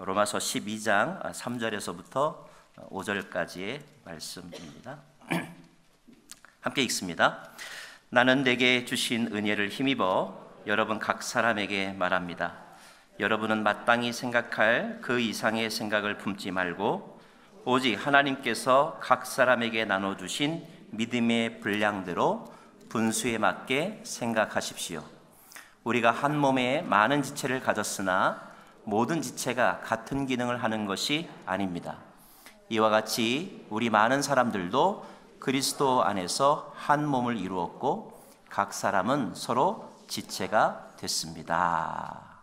로마서 12장 3절에서부터 5절까지의 말씀입니다. 함께 읽습니다. 나는 내게 주신 은혜를 힘입어 여러분 각 사람에게 말합니다. 여러분은 마땅히 생각할 그 이상의 생각을 품지 말고 오직 하나님께서 각 사람에게 나눠주신 믿음의 분량대로 분수에 맞게 생각하십시오. 우리가 한 몸에 많은 지체를 가졌으나 모든 지체가 같은 기능을 하는 것이 아닙니다. 이와 같이 우리 많은 사람들도 그리스도 안에서 한 몸을 이루었고 각 사람은 서로 지체가 됐습니다.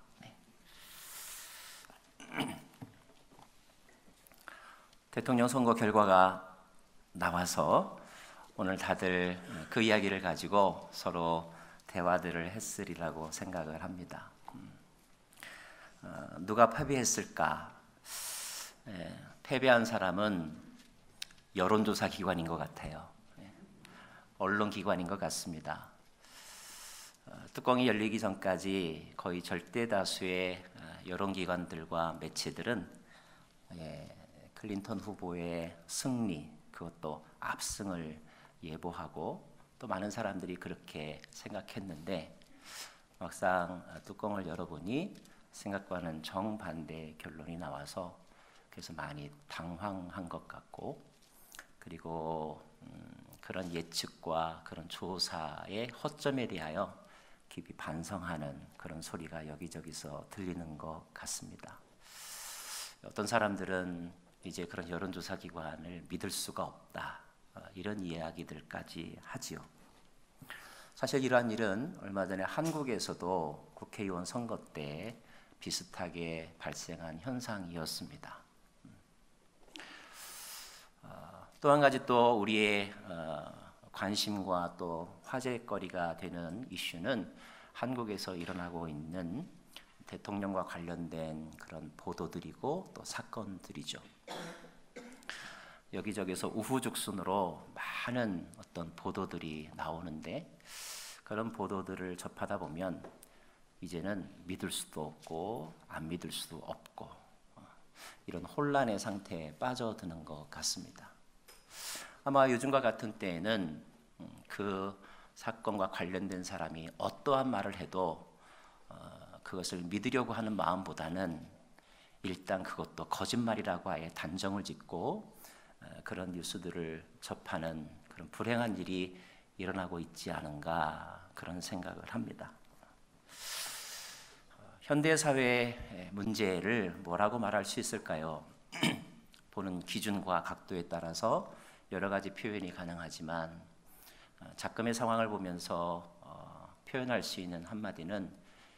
대통령 선거 결과가 나와서 오늘 다들 그 이야기를 가지고 서로 대화들을 했으리라고 생각을 합니다. 누가 패배했을까? 패배한 사람은 여론조사 기관인 것 같아요. 언론기관인 것 같습니다. 뚜껑이 열리기 전까지 거의 절대 다수의 여론기관들과 매체들은 클린턴 후보의 승리, 그것도 압승을 예보하고 또 많은 사람들이 그렇게 생각했는데 막상 뚜껑을 열어보니 생각과는 정반대의 결론이 나와서 그래서 많이 당황한 것 같고, 그리고 그런 예측과 그런 조사의 허점에 대하여 깊이 반성하는 그런 소리가 여기저기서 들리는 것 같습니다. 어떤 사람들은 이제 그런 여론조사 기관을 믿을 수가 없다, 이런 이야기들까지 하지요. 사실 이러한 일은 얼마 전에 한국에서도 국회의원 선거 때 비슷하게 발생한 현상이었습니다. 또 한 가지 또 우리의 관심과 또 화제거리가 되는 이슈는 한국에서 일어나고 있는 대통령과 관련된 그런 보도들이고 또 사건들이죠. 여기저기서 우후죽순으로 많은 어떤 보도들이 나오는데 그런 보도들을 접하다 보면 이제는 믿을 수도 없고 안 믿을 수도 없고 이런 혼란의 상태에 빠져드는 것 같습니다. 아마 요즘과 같은 때에는 그 사건과 관련된 사람이 어떠한 말을 해도 그것을 믿으려고 하는 마음보다는 일단 그것도 거짓말이라고 아예 단정을 짓고 그런 뉴스들을 접하는 그런 불행한 일이 일어나고 있지 않은가 그런 생각을 합니다. 현대사회의 문제를 뭐라고 말할 수 있을까요? 보는 기준과 각도에 따라서 여러 가지 표현이 가능하지만 작금의 상황을 보면서 표현할 수 있는 한마디는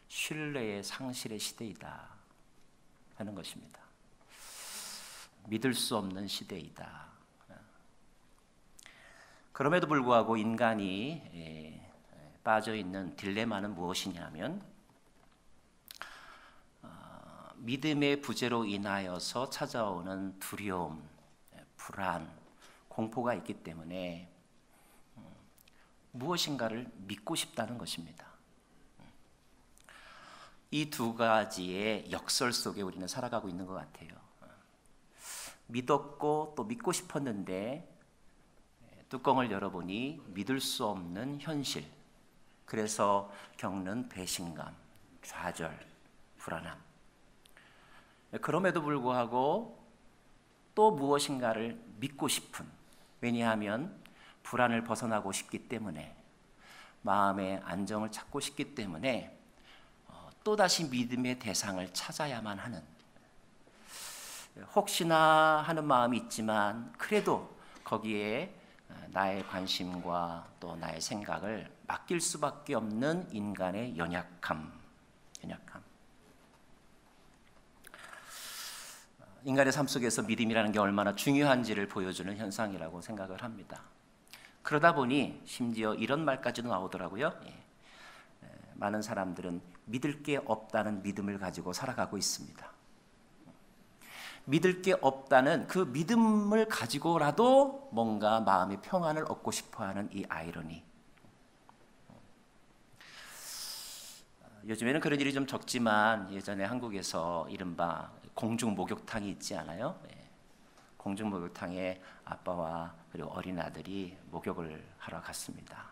신뢰의 상실의 시대이다 하는 것입니다. 믿을 수 없는 시대이다. 그럼에도 불구하고 인간이 빠져있는 딜레마는 무엇이냐면 믿음의 부재로 인하여서 찾아오는 두려움, 불안, 공포가 있기 때문에 무엇인가를 믿고 싶다는 것입니다. 이 두 가지의 역설 속에 우리는 살아가고 있는 것 같아요. 믿었고 또 믿고 싶었는데 뚜껑을 열어보니 믿을 수 없는 현실, 그래서 겪는 배신감, 좌절, 불안함. 그럼에도 불구하고 또 무엇인가를 믿고 싶은, 왜냐하면 불안을 벗어나고 싶기 때문에, 마음의 안정을 찾고 싶기 때문에 또다시 믿음의 대상을 찾아야만 하는, 혹시나 하는 마음이 있지만 그래도 거기에 나의 관심과 또 나의 생각을 맡길 수밖에 없는 인간의 연약함. 인간의 삶 속에서 믿음이라는 게 얼마나 중요한지를 보여주는 현상이라고 생각을 합니다. 그러다 보니 심지어 이런 말까지도 나오더라고요. 많은 사람들은 믿을 게 없다는 믿음을 가지고 살아가고 있습니다. 믿을 게 없다는 그 믿음을 가지고라도 뭔가 마음의 평안을 얻고 싶어하는 이 아이러니. 요즘에는 그런 일이 좀 적지만 예전에 한국에서 이른바 공중 목욕탕이 있지 않아요? 공중 목욕탕에 아빠와 그리고 어린 아들이 목욕을 하러 갔습니다.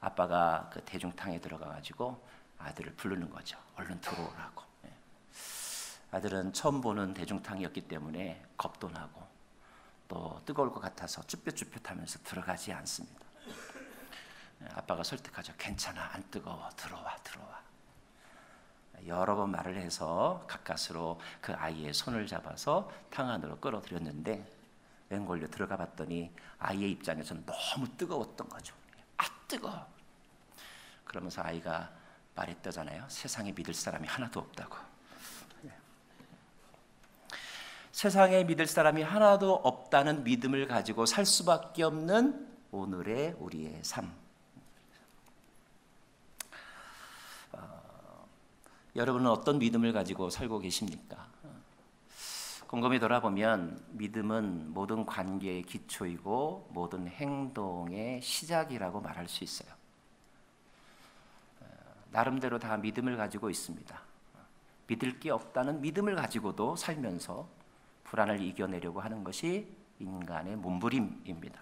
아빠가 그 대중탕에 들어가가지고 아들을 부르는 거죠. 얼른 들어오라고. 아들은 처음 보는 대중탕이었기 때문에 겁도 나고 또 뜨거울 것 같아서 쭈뼛쭈뼛하면서 들어가지 않습니다. 아빠가 설득하죠. 괜찮아, 안 뜨거워, 들어와. 여러 번 말을 해서 가까스로 그 아이의 손을 잡아서 탕 안으로 끌어들였는데 웬걸요, 들어가 봤더니 아이의 입장에서는 너무 뜨거웠던 거죠. 아, 뜨거워. 그러면서 아이가 말했다잖아요. 세상에 믿을 사람이 하나도 없다고. 세상에 믿을 사람이 하나도 없다는 믿음을 가지고 살 수밖에 없는 오늘의 우리의 삶. 여러분은 어떤 믿음을 가지고 살고 계십니까? 곰곰이 돌아보면 믿음은 모든 관계의 기초이고 모든 행동의 시작이라고 말할 수 있어요. 나름대로 다 믿음을 가지고 있습니다. 믿을 게 없다는 믿음을 가지고도 살면서 불안을 이겨내려고 하는 것이 인간의 몸부림입니다.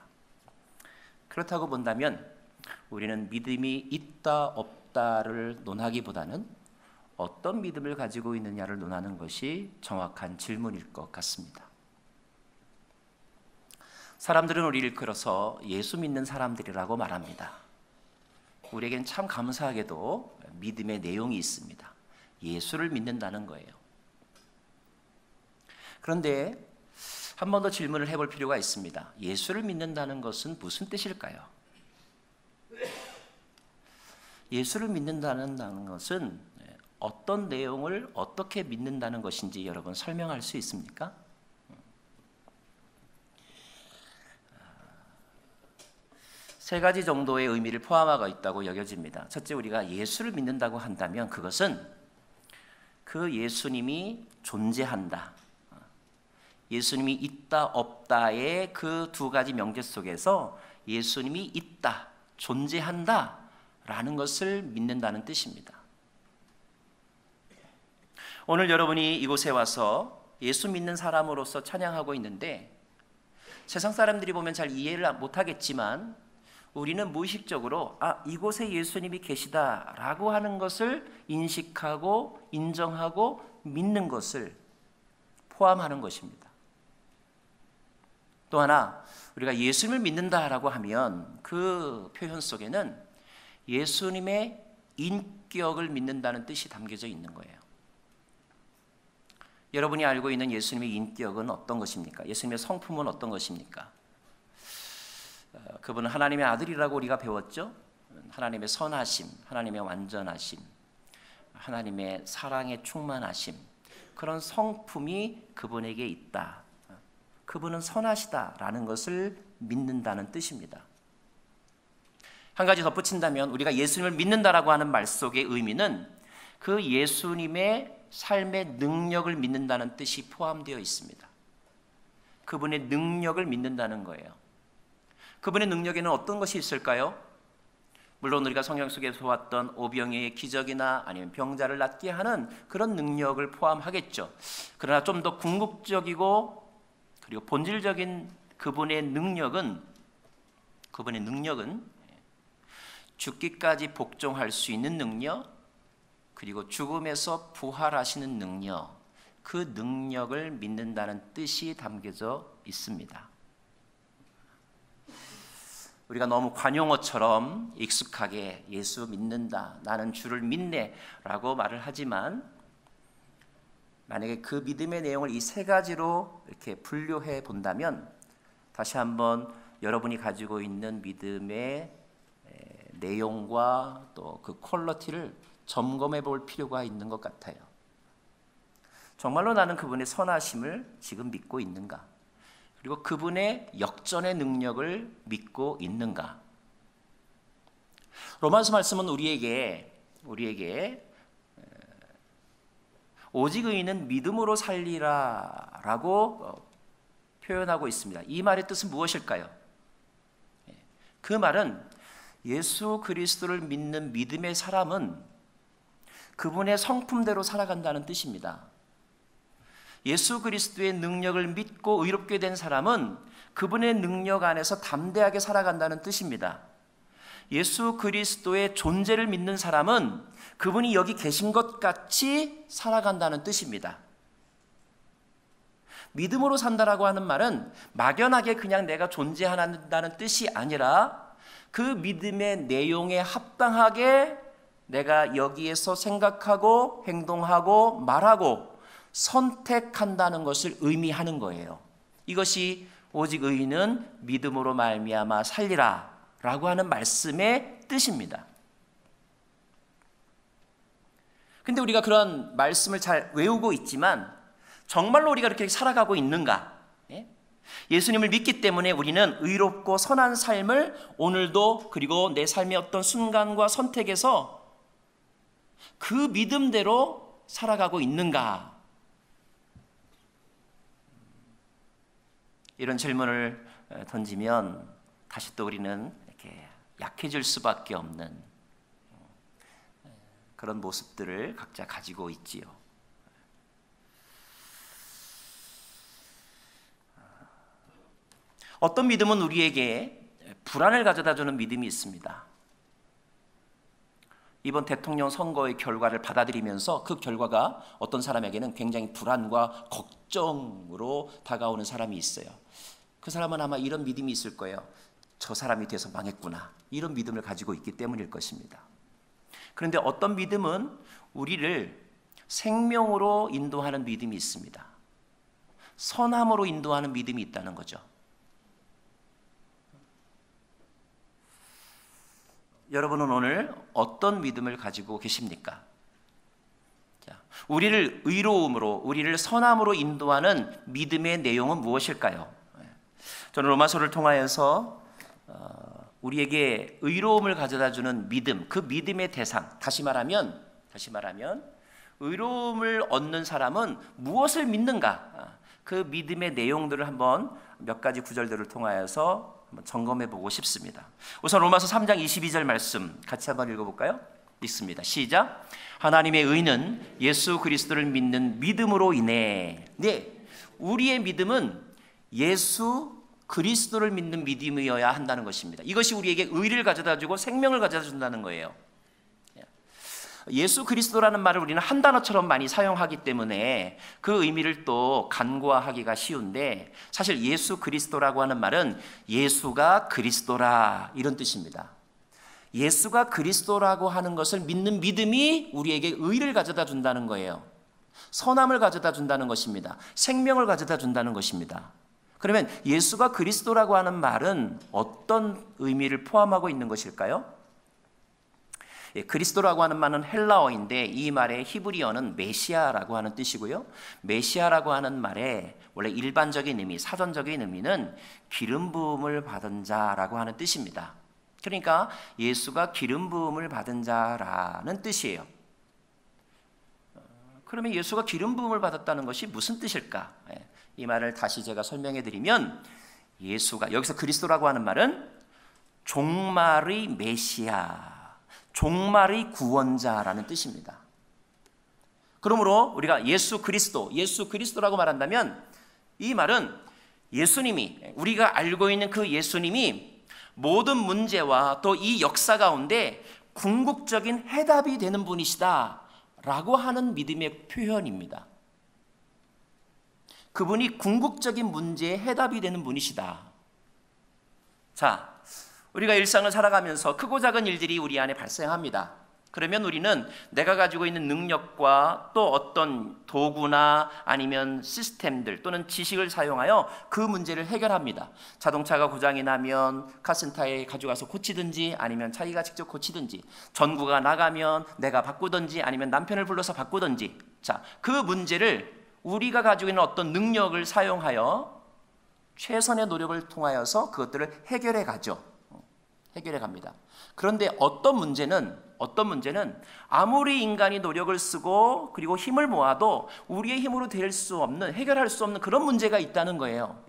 그렇다고 본다면 우리는 믿음이 있다 없다를 논하기보다는 어떤 믿음을 가지고 있느냐를 논하는 것이 정확한 질문일 것 같습니다. 사람들은 우리를 일컬어서 예수 믿는 사람들이라고 말합니다. 우리에겐 참 감사하게도 믿음의 내용이 있습니다. 예수를 믿는다는 거예요. 그런데 한 번 더 질문을 해볼 필요가 있습니다. 예수를 믿는다는 것은 무슨 뜻일까요? 예수를 믿는다는 것은 어떤 내용을 어떻게 믿는다는 것인지 여러분 설명할 수 있습니까? 세 가지 정도의 의미를 포함하고 있다고 여겨집니다. 첫째, 우리가 예수를 믿는다고 한다면 그것은 그 예수님이 존재한다. 예수님이 있다 없다의 그 두 가지 명제 속에서 예수님이 있다, 존재한다 라는 것을 믿는다는 뜻입니다. 오늘 여러분이 이곳에 와서 예수 믿는 사람으로서 찬양하고 있는데 세상 사람들이 보면 잘 이해를 못하겠지만 우리는 무의식적으로 이곳에 예수님이 계시다라고 하는 것을 인식하고 인정하고 믿는 것을 포함하는 것입니다. 또 하나, 우리가 예수님을 믿는다라고 하면 그 표현 속에는 예수님의 인격을 믿는다는 뜻이 담겨져 있는 거예요. 여러분이 알고 있는 예수님의 인격은 어떤 것입니까? 예수님의 성품은 어떤 것입니까? 그분은 하나님의 아들이라고 우리가 배웠죠? 하나님의 선하심, 하나님의 완전하심, 하나님의 사랑에 충만하심, 그런 성품이 그분에게 있다. 그분은 선하시다라는 것을 믿는다는 뜻입니다. 한 가지 덧붙인다면 우리가 예수님을 믿는다라고 하는 말 속의 의미는 그 예수님의 삶의 능력을 믿는다는 뜻이 포함되어 있습니다. 그분의 능력을 믿는다는 거예요. 그분의 능력에는 어떤 것이 있을까요? 물론 우리가 성경 속에서 보았던 오병이의 기적이나 아니면 병자를 낫게 하는 그런 능력을 포함하겠죠. 그러나 좀 더 궁극적이고 그리고 본질적인 그분의 능력은 죽기까지 복종할 수 있는 능력, 그리고 죽음에서 부활하시는 능력, 그 능력을 믿는다는 뜻이 담겨져 있습니다. 우리가 너무 관용어처럼 익숙하게 예수 믿는다, 나는 주를 믿네 라고 말을 하지만 만약에 그 믿음의 내용을 이 세 가지로 이렇게 분류해 본다면 다시 한번 여러분이 가지고 있는 믿음의 내용과 또 그 퀄리티를 점검해 볼 필요가 있는 것 같아요. 정말로 나는 그분의 선하심을 지금 믿고 있는가? 그리고 그분의 역전의 능력을 믿고 있는가? 로마서 말씀은 우리에게 오직 의인은 믿음으로 살리라 라고 표현하고 있습니다. 이 말의 뜻은 무엇일까요? 그 말은 예수 그리스도를 믿는 믿음의 사람은 그분의 성품대로 살아간다는 뜻입니다. 예수 그리스도의 능력을 믿고 의롭게 된 사람은 그분의 능력 안에서 담대하게 살아간다는 뜻입니다. 예수 그리스도의 존재를 믿는 사람은 그분이 여기 계신 것 같이 살아간다는 뜻입니다. 믿음으로 산다라고 하는 말은 막연하게 그냥 내가 존재한다는 뜻이 아니라 그 믿음의 내용에 합당하게 내가 여기에서 생각하고 행동하고 말하고 선택한다는 것을 의미하는 거예요. 이것이 오직 의인은 믿음으로 말미암아 살리라 라고 하는 말씀의 뜻입니다. 근데 우리가 그런 말씀을 잘 외우고 있지만 정말로 우리가 그렇게 살아가고 있는가? 예수님을 믿기 때문에 우리는 의롭고 선한 삶을 오늘도 그리고 내 삶의 어떤 순간과 선택에서 그 믿음대로 살아가고 있는가? 이런 질문을 던지면 다시 또 우리는 이렇게 약해질 수밖에 없는 그런 모습들을 각자 가지고 있지요. 어떤 믿음은 우리에게 불안을 가져다주는 믿음이 있습니다. 이번 대통령 선거의 결과를 받아들이면서 그 결과가 어떤 사람에게는 굉장히 불안과 걱정으로 다가오는 사람이 있어요. 그 사람은 아마 이런 믿음이 있을 거예요. 저 사람이 돼서 망했구나. 이런 믿음을 가지고 있기 때문일 것입니다. 그런데 어떤 믿음은 우리를 생명으로 인도하는 믿음이 있습니다. 선함으로 인도하는 믿음이 있다는 거죠. 여러분은 오늘 어떤 믿음을 가지고 계십니까? 자, 우리를 의로움으로, 우리를 선함으로 인도하는 믿음의 내용은 무엇일까요? 저는 로마서를 통하여서 우리에게 의로움을 가져다주는 믿음, 그 믿음의 대상, 다시 말하면 의로움을 얻는 사람은 무엇을 믿는가? 그 믿음의 내용들을 한번 몇 가지 구절들을 통하여서 한번 점검해 보고 싶습니다. 우선 로마서 3장 22절 말씀 같이 한번 읽어볼까요? 읽습니다. 시작. 하나님의 의는 예수 그리스도를 믿는 믿음으로 인해. 네, 우리의 믿음은 예수 그리스도를 믿는 믿음이어야 한다는 것입니다. 이것이 우리에게 의를 가져다주고 생명을 가져다준다는 거예요. 예수 그리스도라는 말을 우리는 한 단어처럼 많이 사용하기 때문에 그 의미를 또 간과하기가 쉬운데, 사실 예수 그리스도라고 하는 말은 예수가 그리스도라 이런 뜻입니다. 예수가 그리스도라고 하는 것을 믿는 믿음이 우리에게 의를 가져다 준다는 거예요. 선함을 가져다 준다는 것입니다. 생명을 가져다 준다는 것입니다. 그러면 예수가 그리스도라고 하는 말은 어떤 의미를 포함하고 있는 것일까요? 그리스도라고 하는 말은 헬라어인데 이 말의 히브리어는 메시아라고 하는 뜻이고요. 메시아라고 하는 말의 원래 일반적인 의미, 사전적인 의미는 기름 부음을 받은 자라고 하는 뜻입니다. 그러니까 예수가 기름 부음을 받은 자라는 뜻이에요. 그러면 예수가 기름 부음을 받았다는 것이 무슨 뜻일까? 이 말을 다시 제가 설명해 드리면, 예수가, 여기서 그리스도라고 하는 말은 종말의 메시아, 종말의 구원자라는 뜻입니다. 그러므로 우리가 예수 그리스도라고 말한다면 이 말은 예수님이, 우리가 알고 있는 그 예수님이 모든 문제와 또 이 역사 가운데 궁극적인 해답이 되는 분이시다 라고 하는 믿음의 표현입니다. 그분이 궁극적인 문제의 해답이 되는 분이시다. 자, 우리가 일상을 살아가면서 크고 작은 일들이 우리 안에 발생합니다. 그러면 우리는 내가 가지고 있는 능력과 또 어떤 도구나 아니면 시스템들 또는 지식을 사용하여 그 문제를 해결합니다. 자동차가 고장이 나면 카센터에 가져가서 고치든지 아니면 자기가 직접 고치든지, 전구가 나가면 내가 바꾸든지 아니면 남편을 불러서 바꾸든지, 자, 그 문제를 우리가 가지고 있는 어떤 능력을 사용하여 최선의 노력을 통하여서 그것들을 해결해 가죠. 해결해 갑니다. 그런데 어떤 문제는 아무리 인간이 노력을 쓰고 그리고 힘을 모아도 우리의 힘으로 될 수 없는, 해결할 수 없는 그런 문제가 있다는 거예요.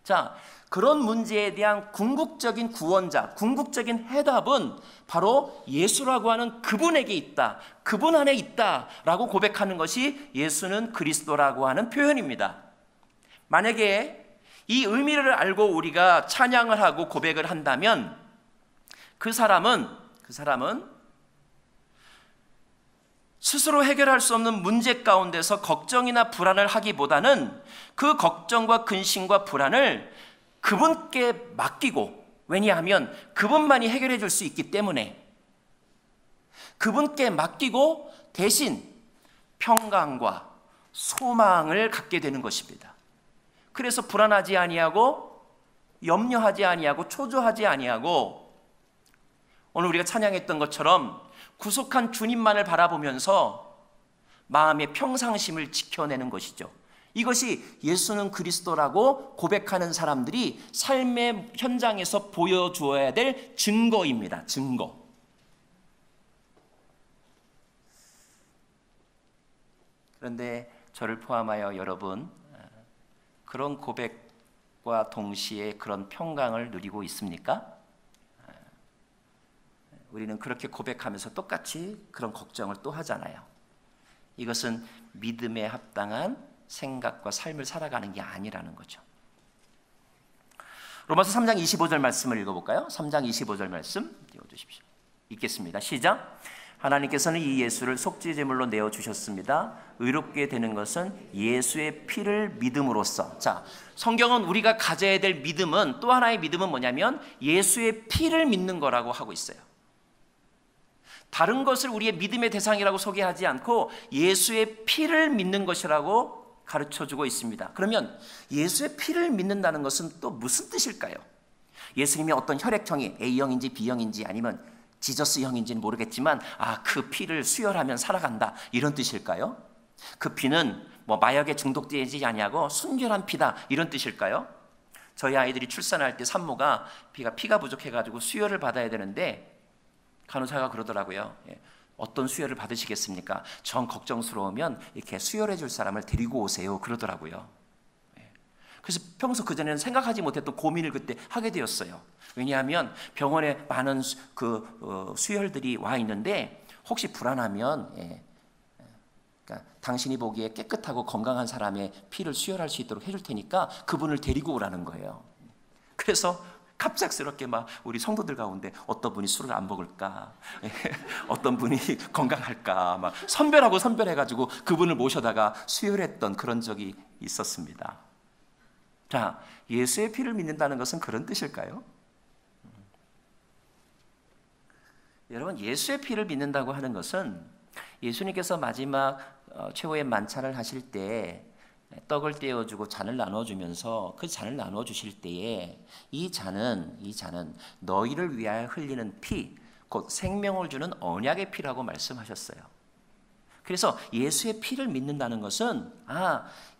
자, 그런 문제에 대한 궁극적인 구원자, 궁극적인 해답은 바로 예수라고 하는 그분에게 있다, 그분 안에 있다라고 고백하는 것이 예수는 그리스도라고 하는 표현입니다. 만약에 이 의미를 알고 우리가 찬양을 하고 고백을 한다면 그 사람은 스스로 해결할 수 없는 문제 가운데서 걱정이나 불안을 하기보다는 그 걱정과 근심과 불안을 그분께 맡기고, 왜냐하면 그분만이 해결해 줄 수 있기 때문에 그분께 맡기고 대신 평강과 소망을 갖게 되는 것입니다. 그래서 불안하지 아니하고 염려하지 아니하고 초조하지 아니하고 오늘 우리가 찬양했던 것처럼 구속한 주님만을 바라보면서 마음의 평상심을 지켜내는 것이죠. 이것이 예수는 그리스도라고 고백하는 사람들이 삶의 현장에서 보여주어야 될 증거입니다. 증거. 그런데 저를 포함하여 여러분, 그런 고백과 동시에 그런 평강을 누리고 있습니까? 우리는 그렇게 고백하면서 똑같이 그런 걱정을 또 하잖아요. 이것은 믿음에 합당한 생각과 삶을 살아가는 게 아니라는 거죠. 로마서 3장 25절 말씀을 읽어볼까요? 3장 25절 말씀 띄워주십시오. 읽겠습니다. 시작. 하나님께서는 이 예수를 속죄제물로 내어주셨습니다. 의롭게 되는 것은 예수의 피를 믿음으로써. 자, 성경은 우리가 가져야 될 믿음은, 또 하나의 믿음은 뭐냐면 예수의 피를 믿는 거라고 하고 있어요. 다른 것을 우리의 믿음의 대상이라고 소개하지 않고 예수의 피를 믿는 것이라고 가르쳐주고 있습니다. 그러면 예수의 피를 믿는다는 것은 또 무슨 뜻일까요? 예수님이 어떤 혈액형이 A형인지 B형인지 아니면 지저스형인지는 모르겠지만 그 피를 수혈하면 살아간다, 이런 뜻일까요? 그 피는 뭐 마약에 중독되지 아니하고 순결한 피다, 이런 뜻일까요? 저희 아이들이 출산할 때 산모가 피가 부족해가지고 수혈을 받아야 되는데 간호사가 그러더라고요. 어떤 수혈을 받으시겠습니까? 전 걱정스러우면 이렇게 수혈해 줄 사람을 데리고 오세요, 그러더라고요. 그래서 평소 그전에는 생각하지 못했던 고민을 그때 하게 되었어요. 왜냐하면 병원에 많은 수혈들이 와 있는데 혹시 불안하면 그러니까 당신이 보기에 깨끗하고 건강한 사람의 피를 수혈할 수 있도록 해줄 테니까 그분을 데리고 오라는 거예요. 그래서 갑작스럽게 막 우리 성도들 가운데 어떤 분이 술을 안 먹을까, 어떤 분이 건강할까, 막 선별해가지고 그분을 모셔다가 수혈했던 그런 적이 있었습니다. 자, 예수의 피를 믿는다는 것은 그런 뜻일까요? 여러분, 예수의 피를 믿는다고 하는 것은 예수님께서 마지막 최후의 만찬을 하실 때 떡을 떼어주고 잔을 나눠주면서 그 잔을 나눠주실 때에 이 잔은 너희를 위하여 흘리는 피, 곧 생명을 주는 언약의 피라고 말씀하셨어요. 그래서 예수의 피를 믿는다는 것은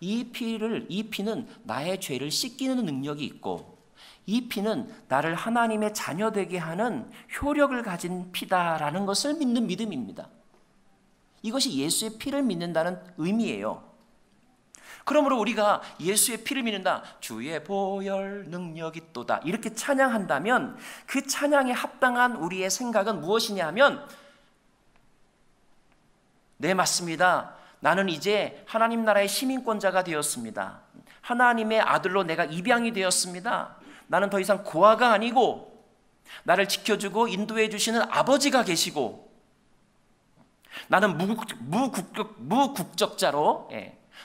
이 피는 나의 죄를 씻기는 능력이 있고 이 피는 나를 하나님의 자녀 되게 하는 효력을 가진 피다라는 것을 믿는 믿음입니다. 이것이 예수의 피를 믿는다는 의미예요. 그러므로 우리가 예수의 피를 믿는다, 주의 보혈 능력이 있도다, 이렇게 찬양한다면 그 찬양에 합당한 우리의 생각은 무엇이냐 하면, 네, 맞습니다. 나는 이제 하나님 나라의 시민권자가 되었습니다. 하나님의 아들로 내가 입양이 되었습니다. 나는 더 이상 고아가 아니고 나를 지켜주고 인도해 주시는 아버지가 계시고 나는 무국적자로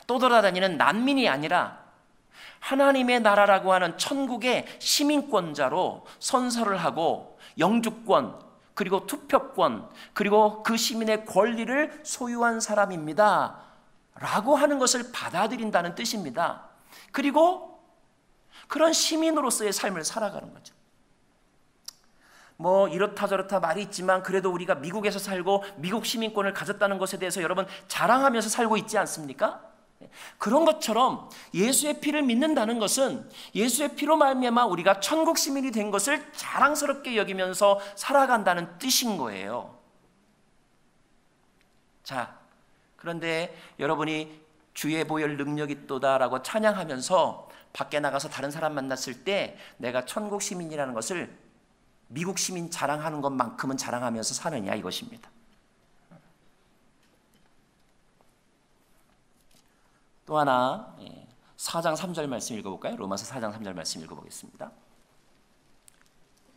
떠돌아다니는 난민이 아니라 하나님의 나라라고 하는 천국의 시민권자로 선서를 하고 영주권, 그리고 투표권, 그리고 그 시민의 권리를 소유한 사람입니다 라고 하는 것을 받아들인다는 뜻입니다. 그리고 그런 시민으로서의 삶을 살아가는 거죠. 뭐 이렇다 저렇다 말이 있지만 그래도 우리가 미국에서 살고 미국 시민권을 가졌다는 것에 대해서 여러분 자랑하면서 살고 있지 않습니까? 그런 것처럼 예수의 피를 믿는다는 것은 예수의 피로 말미암아 우리가 천국 시민이 된 것을 자랑스럽게 여기면서 살아간다는 뜻인 거예요. 자, 그런데 여러분이 주의 보혈 능력이 있도다라고 찬양하면서 밖에 나가서 다른 사람 만났을 때 내가 천국 시민이라는 것을 미국 시민 자랑하는 것만큼은 자랑하면서 사느냐, 이것입니다. 또 하나 4장 3절 말씀 읽어볼까요? 로마서 4장 3절 말씀 읽어보겠습니다.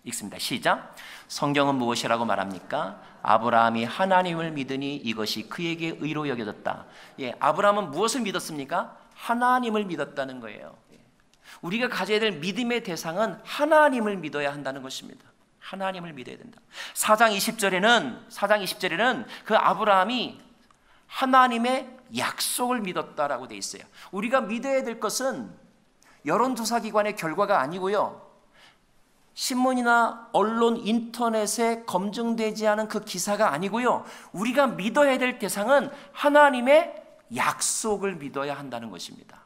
읽습니다. 시작. 성경은 무엇이라고 말합니까? 아브라함이 하나님을 믿으니 이것이 그에게 의로 여겨졌다. 아브라함은 무엇을 믿었습니까? 하나님을 믿었다는 거예요. 우리가 가져야 될 믿음의 대상은 하나님을 믿어야 한다는 것입니다. 하나님을 믿어야 된다. 4장 20절에는 그 아브라함이 하나님의 약속을 믿었다라고 돼 있어요. 우리가 믿어야 될 것은 여론조사 기관의 결과가 아니고요, 신문이나 언론, 인터넷에 검증되지 않은 그 기사가 아니고요, 우리가 믿어야 될 대상은 하나님의 약속을 믿어야 한다는 것입니다.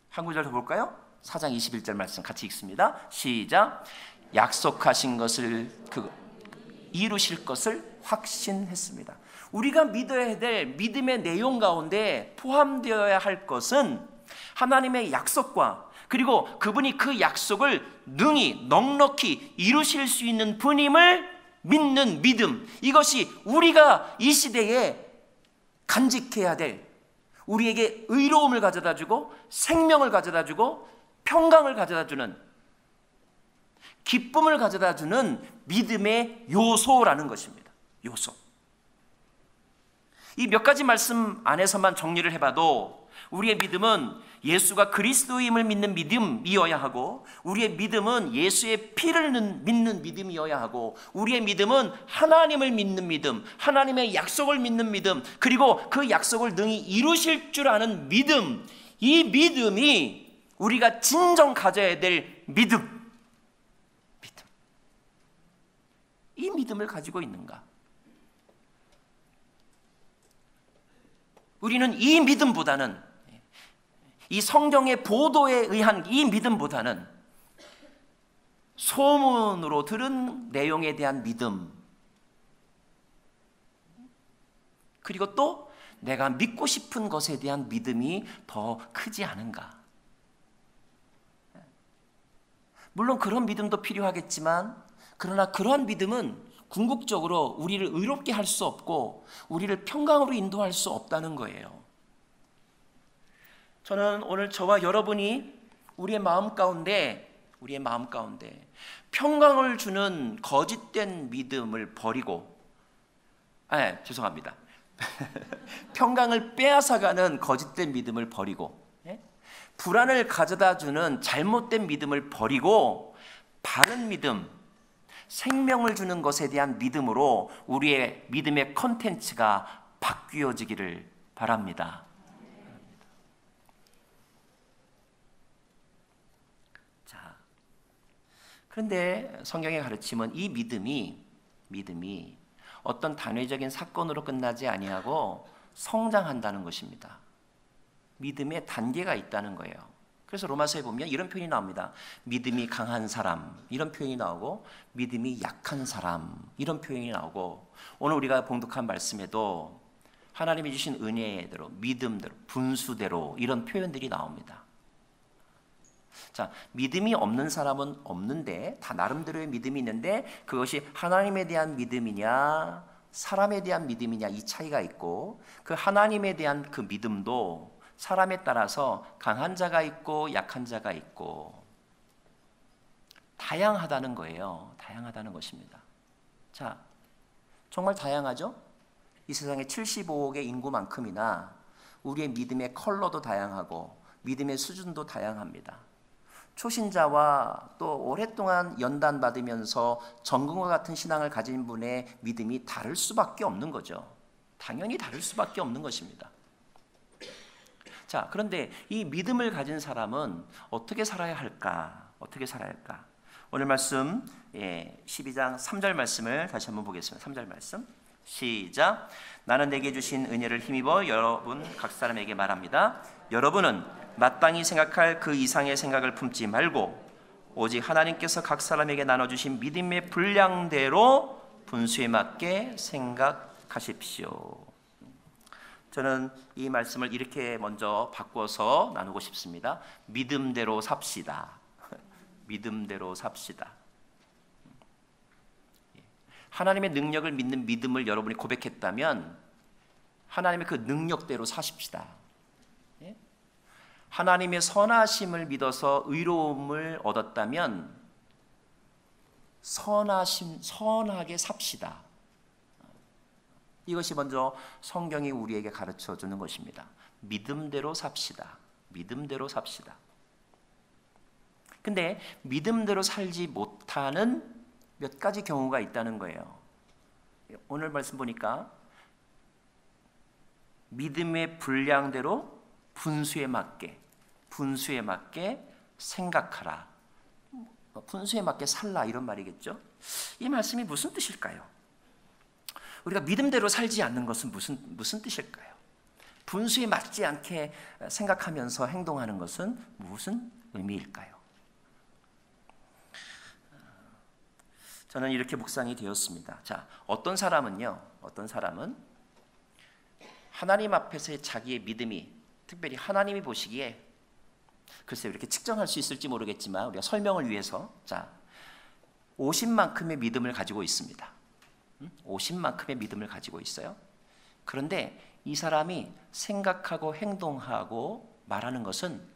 한 구절 더 볼까요? 4장 21절 말씀 같이 읽습니다. 시작. 약속하신 것을 이루실 것을 확신했습니다. 우리가 믿어야 될 믿음의 내용 가운데 포함되어야 할 것은 하나님의 약속과, 그리고 그분이 그 약속을 능히 넉넉히 이루실 수 있는 분임을 믿는 믿음, 이것이 우리가 이 시대에 간직해야 될, 우리에게 의로움을 가져다주고 생명을 가져다주고 평강을 가져다주는, 기쁨을 가져다주는 믿음의 요소라는 것입니다. 요소. 이 몇 가지 말씀 안에서만 정리를 해봐도 우리의 믿음은 예수가 그리스도임을 믿는 믿음이어야 하고, 우리의 믿음은 예수의 피를 믿는 믿음이어야 하고, 우리의 믿음은 하나님을 믿는 믿음, 하나님의 약속을 믿는 믿음, 그리고 그 약속을 능히 이루실 줄 아는 믿음, 이 믿음이 우리가 진정 가져야 될 믿음. 이 믿음을 가지고 있는가? 우리는 이 믿음보다는, 이 성경의 보도에 의한 이 믿음보다는 소문으로 들은 내용에 대한 믿음, 그리고 또 내가 믿고 싶은 것에 대한 믿음이 더 크지 않은가? 물론 그런 믿음도 필요하겠지만, 그러나 그러한 믿음은 궁극적으로 우리를 의롭게 할 수 없고 우리를 평강으로 인도할 수 없다는 거예요. 저는 오늘 저와 여러분이 우리의 마음 가운데 평강을 주는 거짓된 믿음을 버리고, 죄송합니다. 평강을 빼앗아가는 거짓된 믿음을 버리고, 불안을 가져다 주는 잘못된 믿음을 버리고 바른 믿음, 생명을 주는 것에 대한 믿음으로 우리의 믿음의 콘텐츠가 바뀌어지기를 바랍니다. 자, 그런데 성경의 가르침은 이 믿음이 어떤 단회적인 사건으로 끝나지 아니하고 성장한다는 것입니다. 믿음에 단계가 있다는 거예요. 그래서 로마서에 보면 이런 표현이 나옵니다. 믿음이 강한 사람, 이런 표현이 나오고, 믿음이 약한 사람, 이런 표현이 나오고, 오늘 우리가 봉독한 말씀에도 하나님이 주신 은혜대로, 믿음대로, 분수대로 이런 표현들이 나옵니다. 자, 믿음이 없는 사람은 없는데, 다 나름대로의 믿음이 있는데 그것이 하나님에 대한 믿음이냐 사람에 대한 믿음이냐, 이 차이가 있고, 그 하나님에 대한 그 믿음도 사람에 따라서 강한 자가 있고 약한 자가 있고 다양하다는 거예요. 다양하다는 것입니다. 자, 정말 다양하죠? 이 세상에 75억의 인구만큼이나 우리의 믿음의 컬러도 다양하고 믿음의 수준도 다양합니다. 초신자와 또 오랫동안 연단받으면서 정금과 같은 신앙을 가진 분의 믿음이 다를 수밖에 없는 거죠. 당연히 다를 수밖에 없는 것입니다. 자, 그런데 이 믿음을 가진 사람은 어떻게 살아야 할까? 어떻게 살아야 할까? 오늘 말씀 12장 3절 말씀을 다시 한번 보겠습니다. 3절 말씀 시작. 나는 내게 주신 은혜를 힘입어 여러분 각 사람에게 말합니다. 여러분은 마땅히 생각할 그 이상의 생각을 품지 말고 오직 하나님께서 각 사람에게 나눠주신 믿음의 분량대로 분수에 맞게 생각하십시오. 저는 이 말씀을 이렇게 먼저 바꿔서 나누고 싶습니다. 믿음대로 삽시다. 믿음대로 삽시다. 하나님의 능력을 믿는 믿음을 여러분이 고백했다면 하나님의 그 능력대로 사십시다. 하나님의 선하심을 믿어서 의로움을 얻었다면 선하게 삽시다. 이것이 먼저 성경이 우리에게 가르쳐 주는 것입니다. 믿음대로 삽시다. 믿음대로 삽시다. 근데 믿음대로 살지 못하는 몇 가지 경우가 있다는 거예요. 오늘 말씀 보니까 믿음의 분량대로 분수에 맞게 생각하라. 분수에 맞게 살라 이런 말이겠죠. 이 말씀이 무슨 뜻일까요? 우리가 믿음대로 살지 않는 것은 무슨 뜻일까요? 분수에 맞지 않게 생각하면서 행동하는 것은 무슨 의미일까요? 저는 이렇게 묵상이 되었습니다. 자, 어떤 사람은 하나님 앞에서의 자기의 믿음이, 특별히 하나님이 보시기에, 글쎄요, 이렇게 측정할 수 있을지 모르겠지만 우리가 설명을 위해서, 자, 50만큼의 믿음을 가지고 있습니다. 50만큼의 믿음을 가지고 있어요. 그런데 이 사람이 생각하고 행동하고 말하는 것은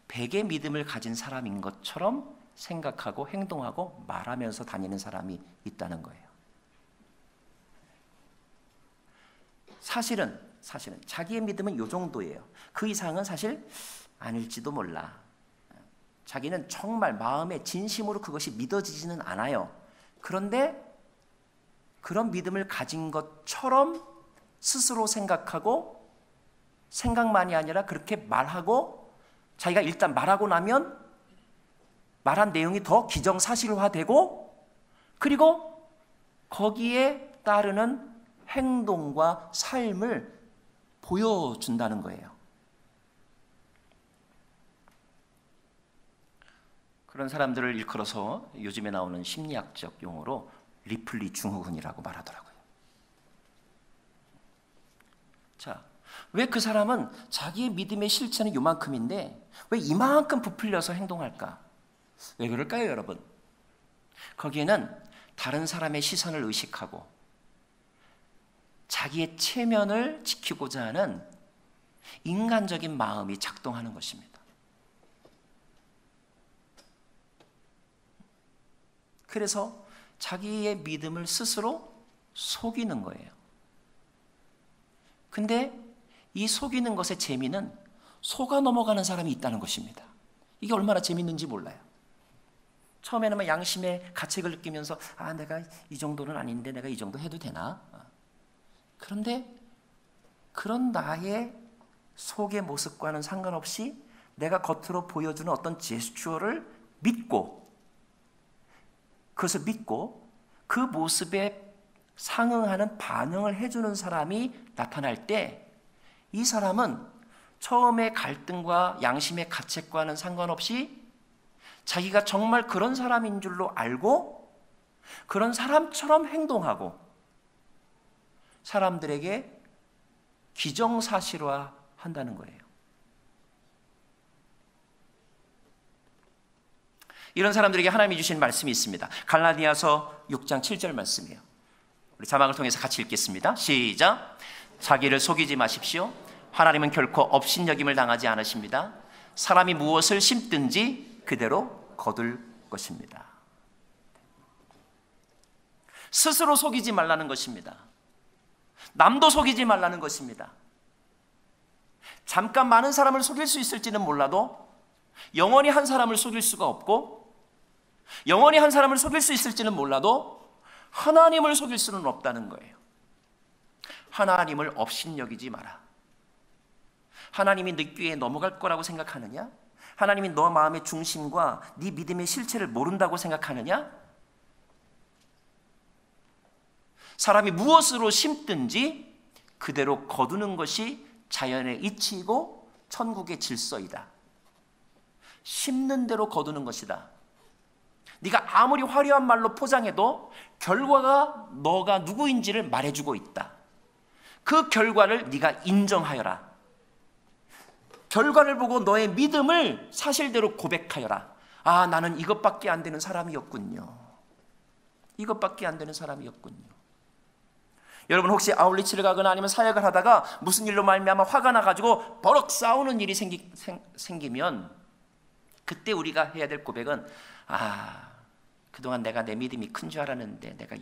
100의 믿음을 가진 사람인 것처럼 생각하고 행동하고 말하면서 다니는 사람이 있다는 거예요. 사실은 자기의 믿음은 이 정도예요. 그 이상은 사실 아닐지도 몰라. 자기는 정말 마음의 진심으로 그것이 믿어지지는 않아요. 그런데 그런 믿음을 가진 것처럼 스스로 생각하고, 생각만이 아니라 그렇게 말하고, 자기가 일단 말하고 나면 말한 내용이 더 기정사실화되고, 그리고 거기에 따르는 행동과 삶을 보여준다는 거예요. 그런 사람들을 일컬어서 요즘에 나오는 심리학적 용어로 리플리 증후군이라고 말하더라고요. 자, 왜 그 사람은 자기의 믿음의 실체는 요만큼인데 왜 이만큼 부풀려서 행동할까? 왜 그럴까요, 여러분? 거기에는 다른 사람의 시선을 의식하고 자기의 체면을 지키고자 하는 인간적인 마음이 작동하는 것입니다. 그래서 자기의 믿음을 스스로 속이는 거예요. 근데 이 속이는 것의 재미는 속아 넘어가는 사람이 있다는 것입니다. 이게 얼마나 재밌는지 몰라요. 처음에는 막 양심의 가책을 느끼면서 내가 이 정도는 아닌데 내가 이 정도 해도 되나? 그런데 그런 나의 속의 모습과는 상관없이 내가 겉으로 보여주는 어떤 제스처를 믿고, 그것을 믿고 그 모습에 상응하는 반응을 해주는 사람이 나타날 때 이 사람은 처음에 갈등과 양심의 가책과는 상관없이 자기가 정말 그런 사람인 줄로 알고 그런 사람처럼 행동하고 사람들에게 기정사실화한다는 거예요. 이런 사람들에게 하나님이 주신 말씀이 있습니다. 갈라디아서 6장 7절 말씀이에요. 우리 자막을 통해서 같이 읽겠습니다. 시작. 자기를 속이지 마십시오. 하나님은 결코 업신여김을 당하지 않으십니다. 사람이 무엇을 심든지 그대로 거둘 것입니다. 스스로 속이지 말라는 것입니다. 남도 속이지 말라는 것입니다. 잠깐 많은 사람을 속일 수 있을지는 몰라도 영원히 한 사람을 속일 수가 없고, 영원히 한 사람을 속일 수 있을지는 몰라도 하나님을 속일 수는 없다는 거예요. 하나님을 업신여기지 마라. 하나님이 네 귀에 넘어갈 거라고 생각하느냐? 하나님이 너 마음의 중심과 네 믿음의 실체를 모른다고 생각하느냐? 사람이 무엇으로 심든지 그대로 거두는 것이 자연의 이치이고 천국의 질서이다. 심는 대로 거두는 것이다. 네가 아무리 화려한 말로 포장해도 결과가 너가 누구인지를 말해주고 있다. 그 결과를 네가 인정하여라. 결과를 보고 너의 믿음을 사실대로 고백하여라. 아, 나는 이것밖에 안 되는 사람이었군요. 이것밖에 안 되는 사람이었군요. 여러분 혹시 아울리치를 가거나 아니면 사역을 하다가 무슨 일로 말미암아 화가 나가지고 버럭 싸우는 일이 생기면 그때 우리가 해야 될 고백은 아, 그동안 내가 내 믿음이 큰 줄 알았는데 내가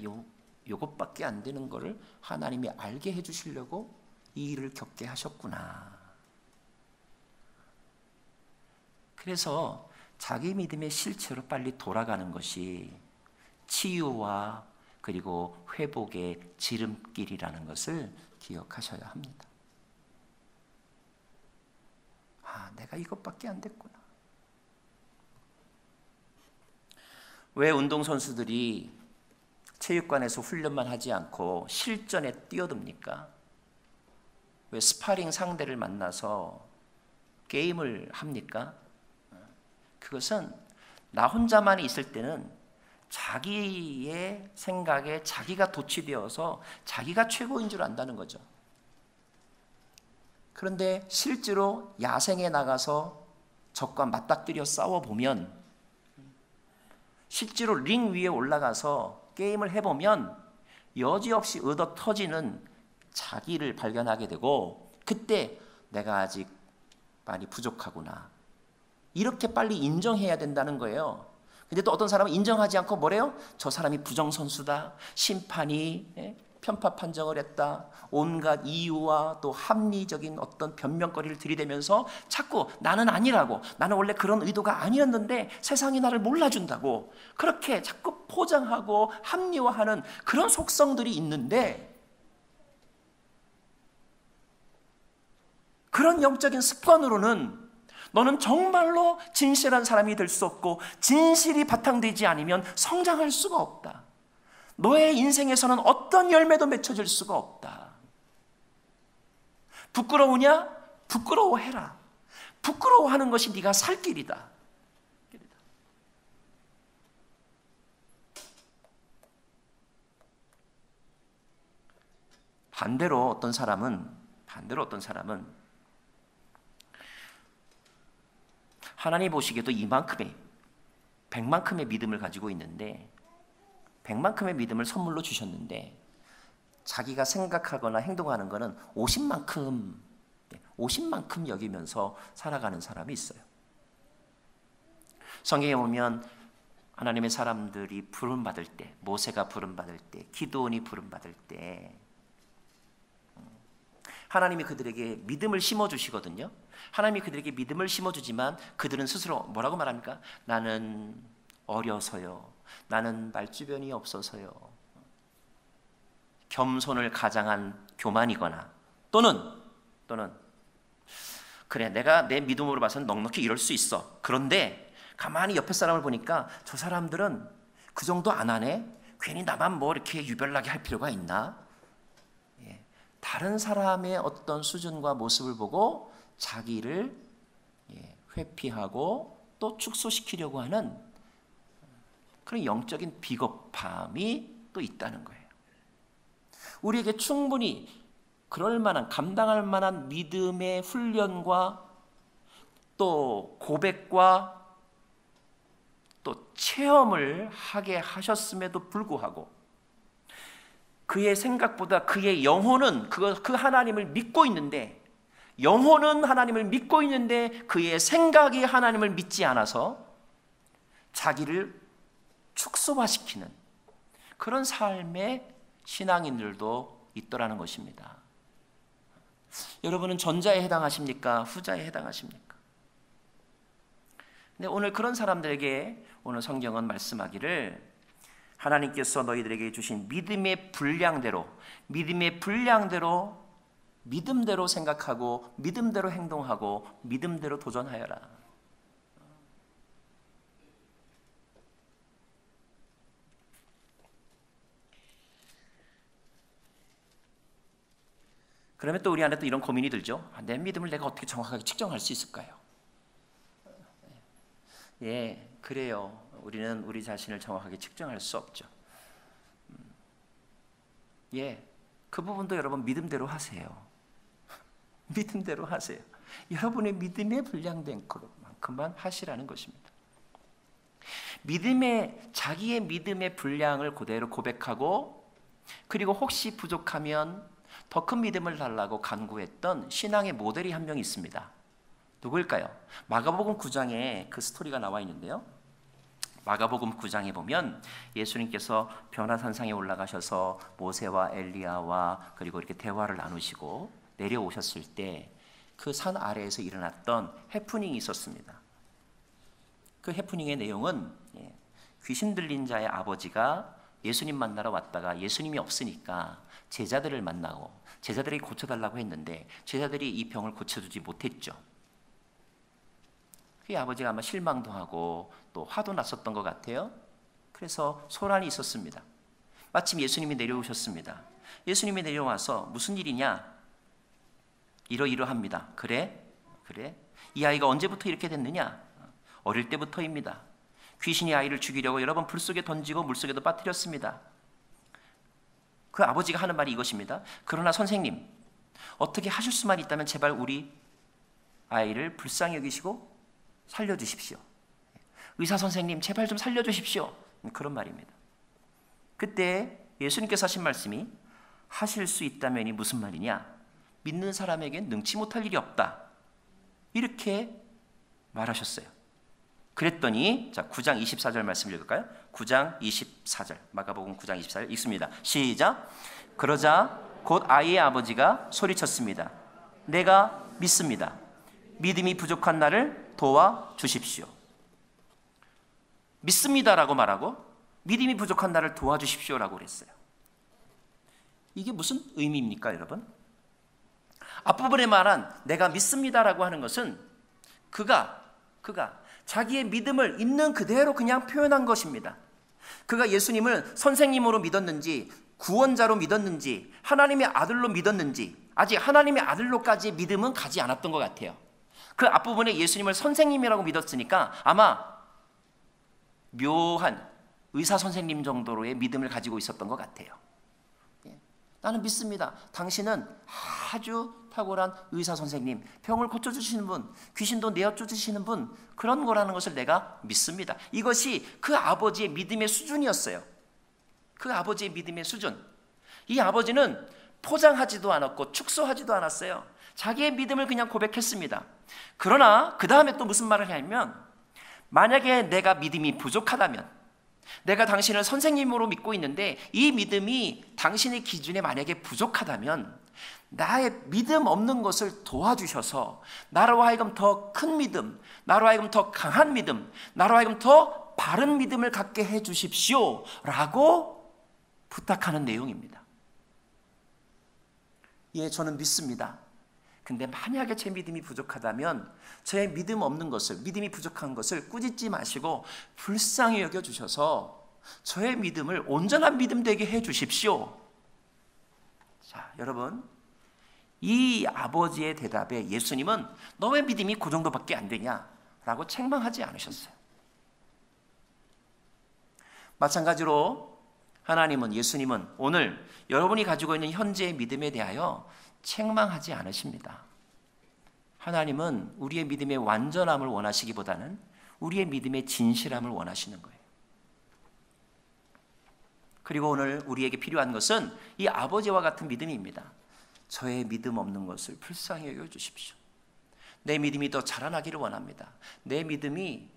요것밖에 안 되는 거를 하나님이 알게 해주시려고 이 일을 겪게 하셨구나. 그래서 자기 믿음의 실체로 빨리 돌아가는 것이 치유와 그리고 회복의 지름길이라는 것을 기억하셔야 합니다. 아, 내가 이것밖에 안 됐구나. 왜 운동선수들이 체육관에서 훈련만 하지 않고 실전에 뛰어듭니까? 왜 스파링 상대를 만나서 게임을 합니까? 그것은 나 혼자만 있을 때는 자기의 생각에 자기가 도취되어서 자기가 최고인 줄 안다는 거죠. 그런데 실제로 야생에 나가서 적과 맞닥뜨려 싸워보면, 실제로 링 위에 올라가서 게임을 해보면 여지없이 얻어 터지는 자기를 발견하게 되고, 그때 내가 아직 많이 부족하구나, 이렇게 빨리 인정해야 된다는 거예요. 근데 또 어떤 사람은 인정하지 않고 뭐래요? 저 사람이 부정선수다, 심판이 편파 판정을 했다, 온갖 이유와 또 합리적인 어떤 변명거리를 들이대면서 자꾸 나는 아니라고, 나는 원래 그런 의도가 아니었는데 세상이 나를 몰라준다고 그렇게 자꾸 포장하고 합리화하는 그런 속성들이 있는데, 그런 영적인 습관으로는 너는 정말로 진실한 사람이 될 수 없고 진실이 바탕되지 않으면 성장할 수가 없다. 너의 인생에서는 어떤 열매도 맺혀질 수가 없다. 부끄러우냐? 부끄러워해라. 부끄러워하는 것이 네가 살 길이다. 반대로 어떤 사람은 하나님 보시기에도 이만큼의 100만큼의 믿음을 가지고 있는데, 100만큼의 믿음을 선물로 주셨는데 자기가 생각하거나 행동하는 것은 50만큼 여기면서 살아가는 사람이 있어요. 성경에 보면 하나님의 사람들이 부름받을 때, 모세가 부름받을 때, 기드온이 부름받을 때 하나님이 그들에게 믿음을 심어주시거든요. 하나님이 그들에게 믿음을 심어주지만 그들은 스스로 뭐라고 말합니까? 나는 어려서요, 나는 말주변이 없어서요, 겸손을 가장한 교만이거나 또는 그래, 내가 내 믿음으로 봐서는 넉넉히 이럴 수 있어. 그런데 가만히 옆에 사람을 보니까 저 사람들은 그 정도 안 하네, 괜히 나만 뭐 이렇게 유별나게 할 필요가 있나? 다른 사람의 어떤 수준과 모습을 보고 자기를 회피하고 또 축소시키려고 하는 그런 영적인 비겁함이 또 있다는 거예요. 우리에게 충분히 그럴 만한, 감당할 만한 믿음의 훈련과 또 고백과 또 체험을 하게 하셨음에도 불구하고 그의 생각보다 그의 영혼은 그 하나님을 믿고 있는데, 영혼은 하나님을 믿고 있는데 그의 생각이 하나님을 믿지 않아서 자기를 축소화시키는 그런 삶의 신앙인들도 있더라는 것입니다. 여러분은 전자에 해당하십니까? 후자에 해당하십니까? 근데 오늘 그런 사람들에게 오늘 성경은 말씀하기를, 하나님께서 너희들에게 주신 믿음의 분량대로 믿음대로 생각하고 믿음대로 행동하고 믿음대로 도전하여라. 그러면 또 우리 안에 또 이런 고민이 들죠. 내 믿음을 내가 어떻게 정확하게 측정할 수 있을까요? 그래요. 우리는 우리 자신을 정확하게 측정할 수 없죠. 그 부분도 여러분 믿음대로 하세요. 믿음대로 하세요. 여러분의 믿음에 분량된 것만큼만 하시라는 것입니다. 자기의 믿음의 분량을 그대로 고백하고, 그리고 혹시 부족하면 더 큰 믿음을 달라고 간구했던 신앙의 모델이 한 명 있습니다. 누구일까요? 마가복음 9장에 그 스토리가 나와 있는데요. 마가복음 9장에 보면 예수님께서 변화산상에 올라가셔서 모세와 엘리야와 그리고 이렇게 대화를 나누시고 내려오셨을 때 그 산 아래에서 일어났던 해프닝이 있었습니다. 그 해프닝의 내용은 귀신 들린 자의 아버지가 예수님 만나러 왔다가 예수님이 없으니까 제자들을 만나고 제자들이 고쳐달라고 했는데 제자들이 이 병을 고쳐주지 못했죠. 그 아버지가 아마 실망도 하고 또 화도 났었던 것 같아요. 그래서 소란이 있었습니다. 마침 예수님이 내려오셨습니다. 예수님이 내려와서 무슨 일이냐? 이러이러합니다. 그래? 이 아이가 언제부터 이렇게 됐느냐? 어릴 때부터입니다. 귀신이 아이를 죽이려고 여러 번 불 속에 던지고 물 속에도 빠뜨렸습니다. 그 아버지가 하는 말이 이것입니다. 그러나 선생님, 어떻게 하실 수만 있다면 제발 우리 아이를 불쌍히 여기시고 살려주십시오. 의사 선생님, 제발 좀 살려주십시오. 그런 말입니다. 그때 예수님께서 하신 말씀이 하실 수 있다면이 무슨 말이냐? 믿는 사람에겐 능치 못할 일이 없다. 이렇게 말하셨어요. 그랬더니 9장 24절 말씀 읽을까요? 9장 24절, 마가복음 9장 24절 읽습니다. 시작. 그러자 곧 아이의 아버지가 소리쳤습니다. 내가 믿습니다. 믿음이 부족한 나를 도와주십시오. 믿습니다라고 말하고 믿음이 부족한 나를 도와주십시오라고 그랬어요. 이게 무슨 의미입니까, 여러분? 앞부분에 말한 내가 믿습니다라고 하는 것은 그가 자기의 믿음을 있는 그대로 그냥 표현한 것입니다. 그가 예수님을 선생님으로 믿었는지 구원자로 믿었는지 하나님의 아들로 믿었는지 아직 하나님의 아들로까지의 믿음은 가지 않았던 것 같아요. 그 앞부분에 예수님을 선생님이라고 믿었으니까 아마 묘한 의사 선생님 정도로의 믿음을 가지고 있었던 것 같아요. 나는 믿습니다. 당신은 아주 탁월한 의사 선생님, 병을 고쳐주시는 분, 귀신도 내어쫓으시는 분, 그런 거라는 것을 내가 믿습니다. 이것이 그 아버지의 믿음의 수준이었어요. 그 아버지의 믿음의 수준. 이 아버지는 포장하지도 않았고 축소하지도 않았어요. 자기의 믿음을 그냥 고백했습니다. 그러나 그 다음에 또 무슨 말을 하냐면, 만약에 내가 믿음이 부족하다면, 내가 당신을 선생님으로 믿고 있는데 이 믿음이 당신의 기준에 만약에 부족하다면 나의 믿음 없는 것을 도와주셔서 나로 하여금 더 큰 믿음, 나로 하여금 더 강한 믿음, 나로 하여금 더 바른 믿음을 갖게 해 주십시오 라고 부탁하는 내용입니다. 예, 저는 믿습니다. 근데 만약에 제 믿음이 부족하다면 제 믿음 없는 것을, 믿음이 부족한 것을 꾸짖지 마시고 불쌍히 여겨주셔서 저의 믿음을 온전한 믿음 되게 해 주십시오. 자, 여러분, 이 아버지의 대답에 예수님은 너 왜 믿음이 그 정도밖에 안 되냐? 라고 책망하지 않으셨어요. 마찬가지로 하나님은, 예수님은 오늘 여러분이 가지고 있는 현재의 믿음에 대하여 책망하지 않으십니다. 하나님은 우리의 믿음의 완전함을 원하시기보다는 우리의 믿음의 진실함을 원하시는 거예요. 그리고 오늘 우리에게 필요한 것은 이 아버지와 같은 믿음입니다. 저의 믿음 없는 것을 불쌍히 여겨주십시오. 내 믿음이 더 자라나기를 원합니다. 내 믿음이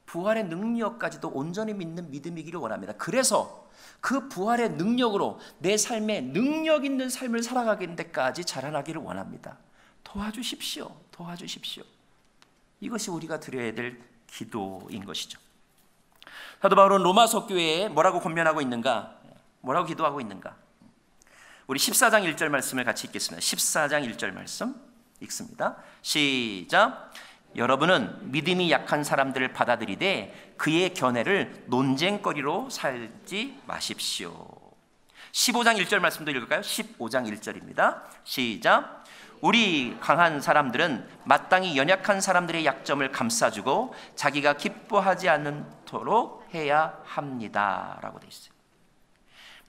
부활의 능력까지도 온전히 믿는 믿음이기를 원합니다. 그래서 그 부활의 능력으로 내 삶에 능력 있는 삶을 살아가는 데까지 자라나기를 원합니다. 도와주십시오. 도와주십시오. 이것이 우리가 드려야 될 기도인 것이죠. 사도 바울은 로마서 교회에 뭐라고 권면하고 있는가? 뭐라고 기도하고 있는가? 우리 14장 1절 말씀을 같이 읽겠습니다. 14장 1절 말씀 읽습니다. 시작. 여러분은 믿음이 약한 사람들을 받아들이되 그의 견해를 논쟁거리로 살지 마십시오. 15장 1절 말씀도 읽을까요? 15장 1절입니다. 시작. 우리 강한 사람들은 마땅히 연약한 사람들의 약점을 감싸주고 자기가 기뻐하지 않도록 해야 합니다. 라고 되어 있어요.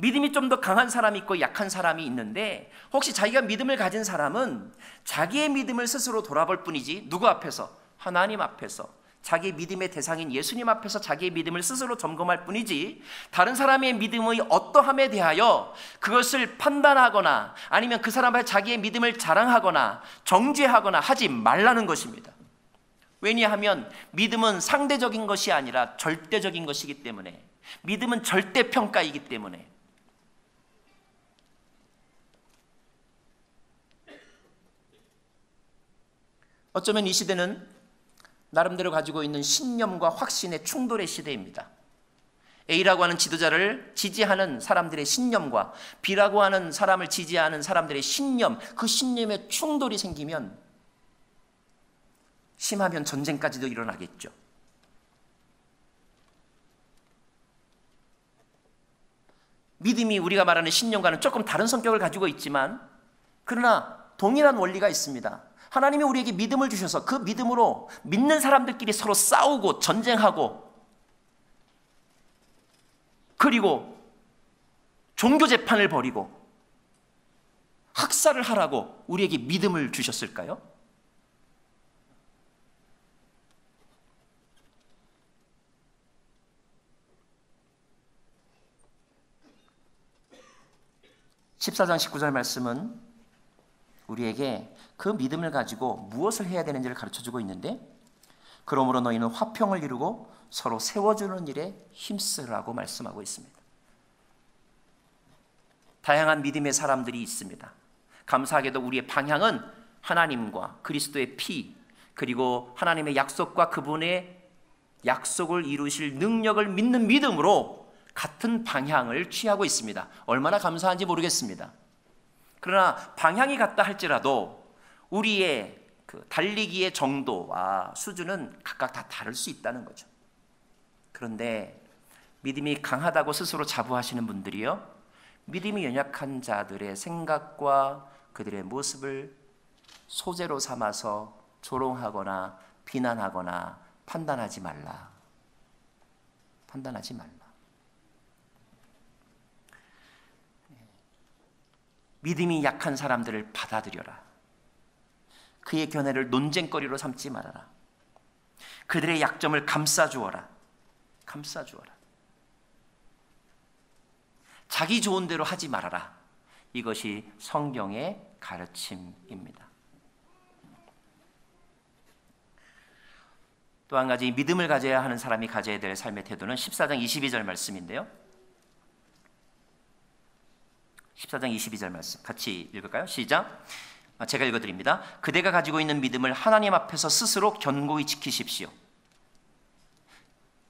믿음이 좀 더 강한 사람이 있고 약한 사람이 있는데, 혹시 자기가 믿음을 가진 사람은 자기의 믿음을 스스로 돌아볼 뿐이지, 누구 앞에서? 하나님 앞에서, 자기의 믿음의 대상인 예수님 앞에서 자기의 믿음을 스스로 점검할 뿐이지, 다른 사람의 믿음의 어떠함에 대하여 그것을 판단하거나 아니면 그 사람의 자기의 믿음을 자랑하거나 정죄하거나 하지 말라는 것입니다. 왜냐하면 믿음은 상대적인 것이 아니라 절대적인 것이기 때문에, 믿음은 절대평가이기 때문에. 어쩌면 이 시대는 나름대로 가지고 있는 신념과 확신의 충돌의 시대입니다. A라고 하는 지도자를 지지하는 사람들의 신념과 B라고 하는 사람을 지지하는 사람들의 신념, 그 신념의 충돌이 생기면 심하면 전쟁까지도 일어나겠죠. 믿음이 우리가 말하는 신념과는 조금 다른 성격을 가지고 있지만, 그러나 동일한 원리가 있습니다. 하나님이 우리에게 믿음을 주셔서 그 믿음으로 믿는 사람들끼리 서로 싸우고 전쟁하고, 그리고 종교 재판을 벌이고 학살을 하라고 우리에게 믿음을 주셨을까요? (14장 19절) 말씀은 우리에게 그 믿음을 가지고 무엇을 해야 되는지를 가르쳐주고 있는데, 그러므로 너희는 화평을 이루고 서로 세워주는 일에 힘쓰라고 말씀하고 있습니다. 다양한 믿음의 사람들이 있습니다. 감사하게도 우리의 방향은 하나님과 그리스도의 피, 그리고 하나님의 약속과 그분의 약속을 이루실 능력을 믿는 믿음으로 같은 방향을 취하고 있습니다. 얼마나 감사한지 모르겠습니다. 그러나 방향이 같다 할지라도 우리의 그 달리기의 정도와 수준은 각각 다 다를 수 있다는 거죠. 그런데 믿음이 강하다고 스스로 자부하시는 분들이요, 믿음이 연약한 자들의 생각과 그들의 모습을 소재로 삼아서 조롱하거나 비난하거나 판단하지 말라. 판단하지 말라. 믿음이 약한 사람들을 받아들여라. 그의 견해를 논쟁거리로 삼지 말아라. 그들의 약점을 감싸주어라. 감싸주어라. 자기 좋은 대로 하지 말아라. 이것이 성경의 가르침입니다. 또 한 가지 믿음을 가져야 하는 사람이 가져야 될 삶의 태도는 14장 22절 말씀인데요. 14장 22절 말씀 같이 읽을까요? 시작. 제가 읽어드립니다. 그대가 가지고 있는 믿음을 하나님 앞에서 스스로 견고히 지키십시오.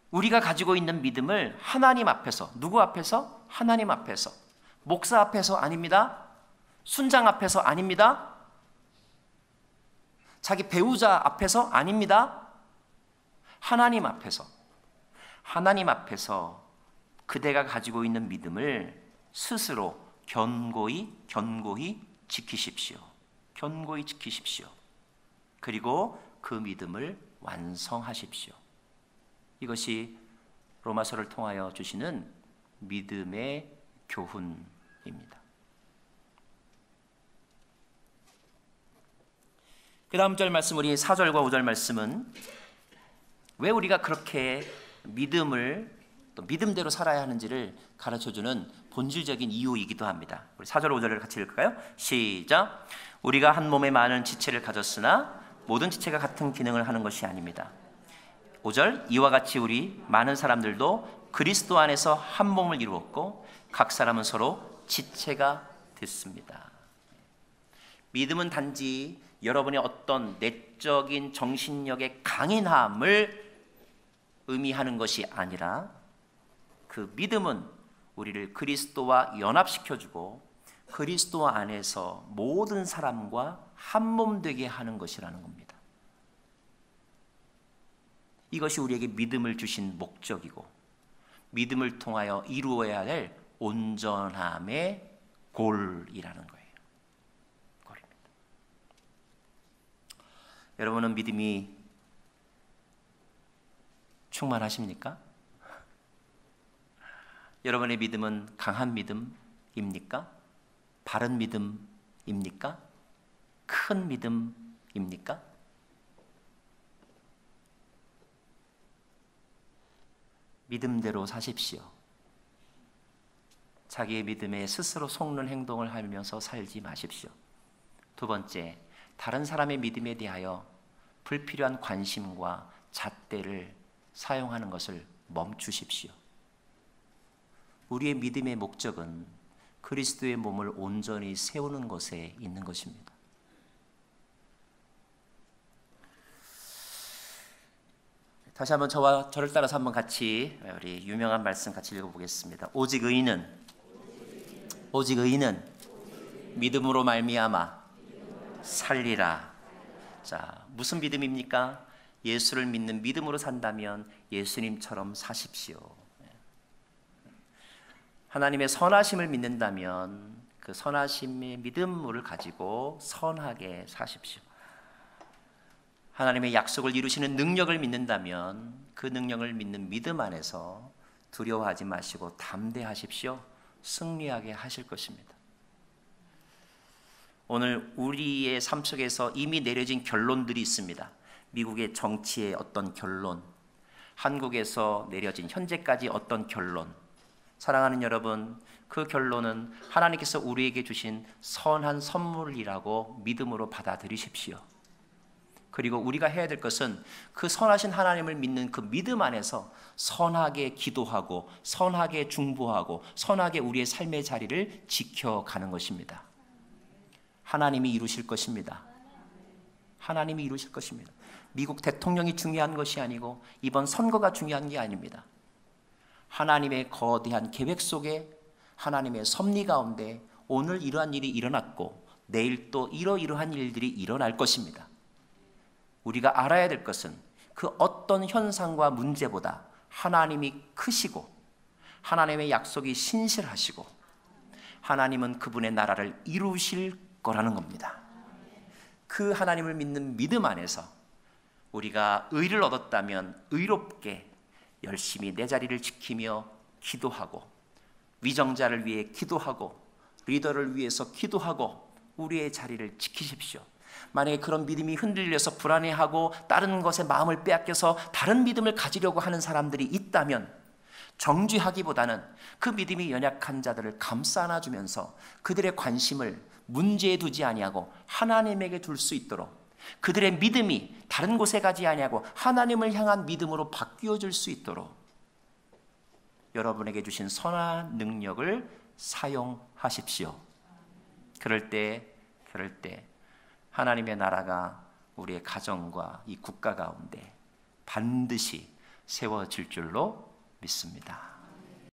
우리가 가지고 있는 믿음을 하나님 앞에서, 누구 앞에서? 하나님 앞에서. 목사 앞에서 아닙니다. 순장 앞에서 아닙니다. 자기 배우자 앞에서 아닙니다. 하나님 앞에서. 하나님 앞에서 그대가 가지고 있는 믿음을 스스로 견고히 지키십시오. 견고히 지키십시오. 그리고 그 믿음을 완성하십시오. 이것이 로마서를 통하여 주시는 믿음의 교훈입니다. 그 다음 절 말씀, 우리 4절과 5절 말씀은 왜 우리가 그렇게 믿음을 또 믿음대로 살아야 하는지를 가르쳐주는 본질적인 이유이기도 합니다. 우리 4절 5절을 같이 읽을까요? 시작. 우리가 한 몸에 많은 지체를 가졌으나 모든 지체가 같은 기능을 하는 것이 아닙니다. 5절. 이와 같이 우리 많은 사람들도 그리스도 안에서 한 몸을 이루었고 각 사람은 서로 지체가 됐습니다. 믿음은 단지 여러분의 어떤 내적인 정신력의 강인함을 의미하는 것이 아니라, 그 믿음은 우리를 그리스도와 연합시켜주고 그리스도 안에서 모든 사람과 한 몸 되게 하는 것이라는 겁니다. 이것이 우리에게 믿음을 주신 목적이고 믿음을 통하여 이루어야 할 온전함의 골이라는 거예요. 골입니다. 여러분은 믿음이 충만하십니까? 여러분의 믿음은 강한 믿음입니까? 바른 믿음입니까? 큰 믿음입니까? 믿음대로 사십시오. 자기의 믿음에 스스로 속는 행동을 하면서 살지 마십시오. 두 번째, 다른 사람의 믿음에 대하여 불필요한 관심과 잣대를 사용하는 것을 멈추십시오. 우리의 믿음의 목적은 그리스도의 몸을 온전히 세우는 것에 있는 것입니다. 다시 한번 저를 따라서 한번 같이 우리 유명한 말씀 같이 읽어보겠습니다. 오직 의인은 믿음으로 말미암아 살리라. 자, 무슨 믿음입니까? 예수를 믿는 믿음으로 산다면 예수님처럼 사십시오. 하나님의 선하심을 믿는다면 그 선하심의 믿음을 가지고 선하게 사십시오. 하나님의 약속을 이루시는 능력을 믿는다면 그 능력을 믿는 믿음 안에서 두려워하지 마시고 담대하십시오. 승리하게 하실 것입니다. 오늘 우리의 삶 속에서 이미 내려진 결론들이 있습니다. 미국의 정치의 어떤 결론, 한국에서 내려진 현재까지 어떤 결론. 사랑하는 여러분, 그 결론은 하나님께서 우리에게 주신 선한 선물이라고 믿음으로 받아들이십시오. 그리고 우리가 해야 될 것은 그 선하신 하나님을 믿는 그 믿음 안에서 선하게 기도하고 선하게 중보하고 선하게 우리의 삶의 자리를 지켜가는 것입니다. 하나님이 이루실 것입니다. 하나님이 이루실 것입니다. 미국 대통령이 중요한 것이 아니고 이번 선거가 중요한 게 아닙니다. 하나님의 거대한 계획 속에 하나님의 섭리 가운데 오늘 이러한 일이 일어났고 내일 또 이러이러한 일들이 일어날 것입니다. 우리가 알아야 될 것은 그 어떤 현상과 문제보다 하나님이 크시고 하나님의 약속이 신실하시고 하나님은 그분의 나라를 이루실 거라는 겁니다. 그 하나님을 믿는 믿음 안에서 우리가 의를 얻었다면 의롭게 열심히 내 자리를 지키며 기도하고 위정자를 위해 기도하고 리더를 위해서 기도하고 우리의 자리를 지키십시오. 만약에 그런 믿음이 흔들려서 불안해하고 다른 것에 마음을 빼앗겨서 다른 믿음을 가지려고 하는 사람들이 있다면 정죄하기보다는 그 믿음이 연약한 자들을 감싸 안아주면서 그들의 관심을 문제에 두지 아니하고 하나님에게 둘 수 있도록 그들의 믿음이 다른 곳에 가지 아니하고 하나님을 향한 믿음으로 바뀌어질 수 있도록 여러분에게 주신 선한 능력을 사용하십시오. 그럴 때 하나님의 나라가 우리의 가정과 이 국가 가운데 반드시 세워질 줄로 믿습니다.